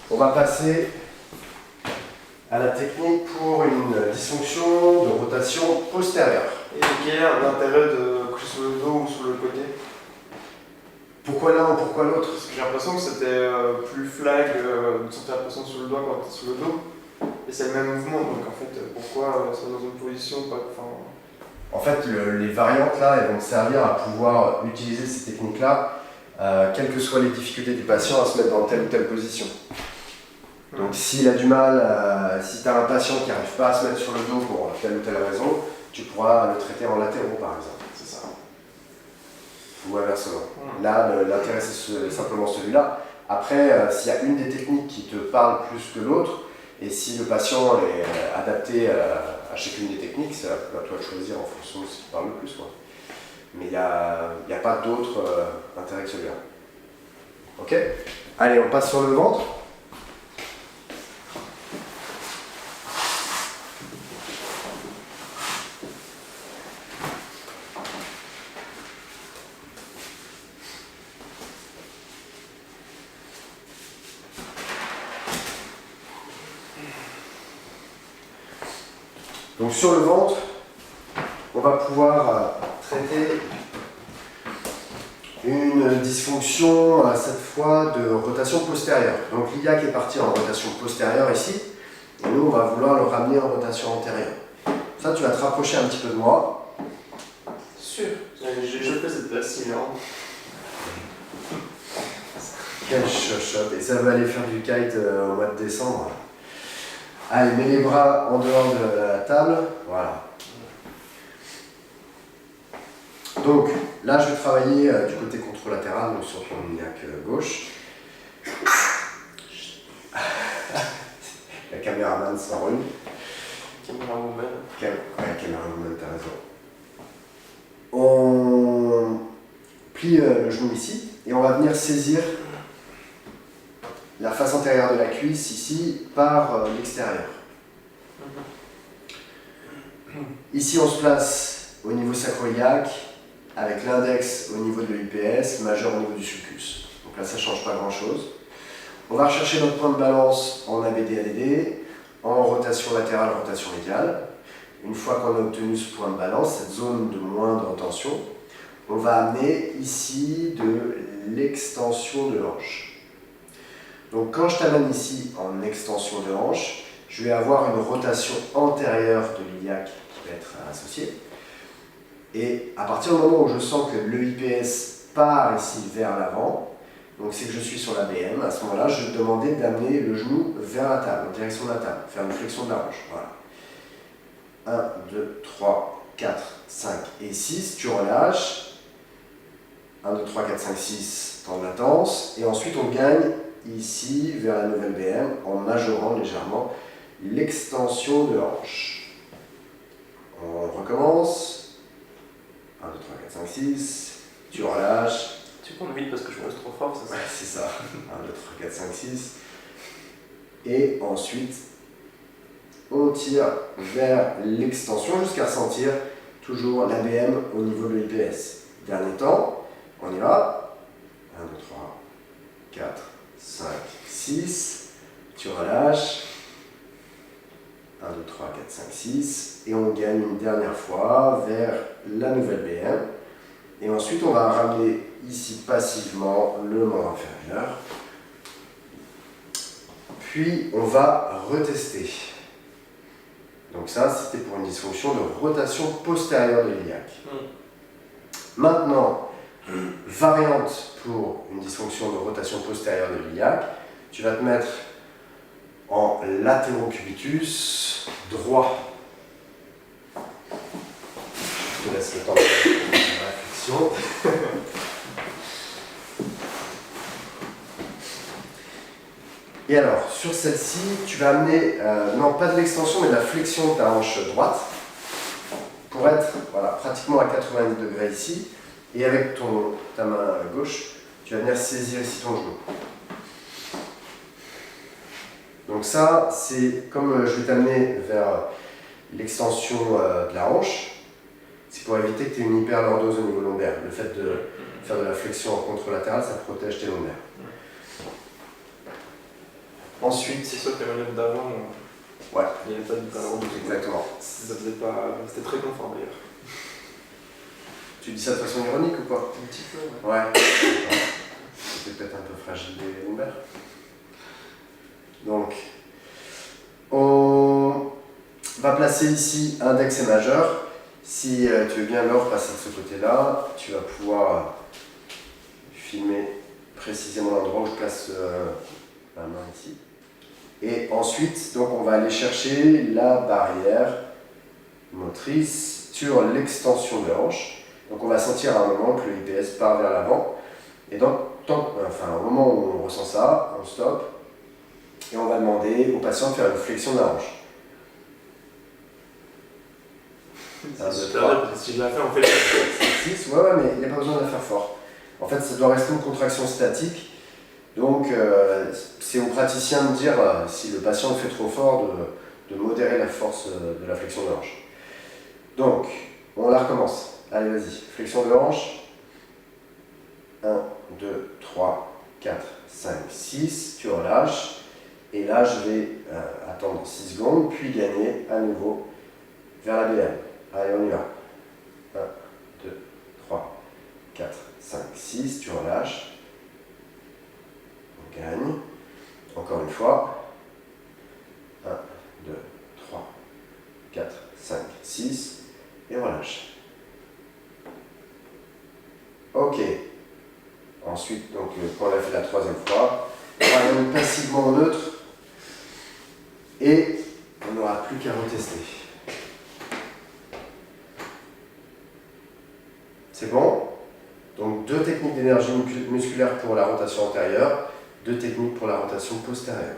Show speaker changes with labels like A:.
A: On va passer à la technique pour une dysfonction de rotation postérieure.
B: Et quel est l'intérêt de coucher sur le dos ou sur le côté?
A: Pourquoi l'un ou pourquoi l'autre?
B: Parce que j'ai l'impression que c'était plus flag de sentir la pression sur le doigt quand tu es sur le dos. Et c'est le même mouvement, donc en fait, pourquoi se mettre dans une position pas...
A: En fait, les variantes là, elles vont servir à pouvoir utiliser ces techniques-là, quelles que soient les difficultés du patient, à se mettre dans telle ou telle position. Donc s'il a du mal, si tu as un patient qui n'arrive pas à se mettre sur le dos pour telle ou telle raison, tu pourras le traiter en latéraux par exemple.
B: C'est ça.
A: Ou inversement. Là, l'intérêt c'est simplement celui-là. Après, s'il y a une des techniques qui te parle plus que l'autre, et si le patient est adapté à chacune des techniques, c'est à toi de choisir en fonction de ce qui te parle le plus, quoi. Mais il n'y a pas d'autre intérêt que celui-là. Ok? Allez, on passe sur le ventre. Donc sur le ventre, on va pouvoir traiter une dysfonction, cette fois, de rotation postérieure. Donc l'iliaque est parti en rotation postérieure ici, et nous on va vouloir le ramener en rotation antérieure. Ça, tu vas te rapprocher un petit peu de moi.
B: Sûr, j'ai fait cette place-ci, là.
A: Quel chochotte, et ça va aller faire du kite au mois de décembre. Allez, mets les bras en dehors de la table, voilà. Donc là, je vais travailler du côté contralatéral, donc sur ton iliaque gauche. La caméraman s'enrhume.
B: Camérawoman.
A: Camérawoman, t'as raison. On plie le genou ici, et on va venir saisir la face antérieure de la cuisse ici par l'extérieur. Ici on se place au niveau sacroiliaque avec l'index au niveau de l'EIPS, majeur au niveau du sulcus. Donc là ça ne change pas grand chose. On va rechercher notre point de balance en ABD-ADD, en rotation latérale, rotation médiale. Une fois qu'on a obtenu ce point de balance, cette zone de moindre tension, on va amener ici de l'extension de hanche. Donc quand je t'amène ici en extension de hanche, je vais avoir une rotation antérieure de l'iliaque qui va être associée. Et à partir du moment où je sens que l'EIPS part ici vers l'avant, donc c'est que je suis sur la BM, à ce moment-là, je vais te demander d'amener le genou vers la table, en direction de la table, faire une flexion de la hanche. Voilà. 1, 2, 3, 4, 5 et 6, tu relâches. 1, 2, 3, 4, 5, 6, temps de latence. Et ensuite on gagne ici vers la nouvelle BM en majorant légèrement l'extension de hanche. On recommence. 1, 2, 3, 4, 5, 6. Tu relâches.
B: Tu prends vite parce que je me laisse trop fort, c'est ça?
A: Ouais, c'est ça. 1, 2, 3, 4, 5, 6. Et ensuite, on tire vers l'extension jusqu'à ressentir toujours l'ABM au niveau de l'IPS. Dernier temps, on y va. 1, 2, 3, 4, 5, 6. Tu relâches. 1, 2, 3, 4, 5, 6. Et on gagne une dernière fois vers la nouvelle BM. Et ensuite, on va ramener ici passivement le membre inférieur. Puis, on va retester. Donc ça, c'était pour une dysfonction de rotation postérieure de l'iliaque. Maintenant, variante pour une dysfonction de rotation postérieure de l'iliaque, tu vas te mettre en latérocubitus droit. Je te laisse le temps de réflexion. Et alors, sur celle-ci, tu vas amener, non pas de l'extension, mais de la flexion de ta hanche droite, pour être voilà, pratiquement à 90 degrés ici, et avec ta main gauche, tu vas venir saisir ici ton genou. Donc ça, c'est comme je vais t'amener vers l'extension de la hanche, c'est pour éviter que tu aies une hyperlordose au niveau lombaire. Le fait de faire de la flexion en contralatérale, ça protège tes lombaires. Ensuite,
B: C'est sûr que les maniottes d'avant,
A: ouais,
B: il n'y avait pas de talent.
A: exactement.
B: Ça faisait pas. C'était très confort d'ailleurs.
A: Tu dis ça de façon ironique ou quoi?
B: Un petit peu, ouais.
A: Ouais. C'était peut-être un peu fragile des lombaires. Donc, on va placer ici index et majeur. Si tu veux bien, Laure, passer de ce côté-là, tu vas pouvoir filmer précisément l'endroit où je place la main ici. Et ensuite, donc, on va aller chercher la barrière motrice sur l'extension de la hanche. Donc on va sentir à un moment que le IPS part vers l'avant. Et donc, au moment où on ressent ça, on stoppe. Et on va demander au patient de faire une flexion de la hanche.
B: C'est super, parce que si je la fais, en fait.
A: 6, ouais, mais il n'y a pas besoin de la faire fort. En fait, ça doit rester une contraction statique. Donc, c'est au praticien de dire si le patient le fait trop fort, de modérer la force de la flexion de la hanche. Donc, on la recommence. Allez, vas-y. Flexion de hanche. 1, 2, 3, 4, 5, 6. Tu relâches. Et là, je vais attendre 6 secondes, puis gagner à nouveau vers la BM. Allez, on y va. 1, 2, 3, 4, 5, 6. Tu relâches. On gagne. Encore une fois. 1, 2, 3, 4, 5, 6. Et relâche. Ok. Ensuite, donc, quand on l'a fait la troisième fois, on va aller passivement au neutre et on n'aura plus qu'à retester. C'est bon? Donc 2 techniques d'énergie musculaire pour la rotation antérieure, 2 techniques pour la rotation postérieure.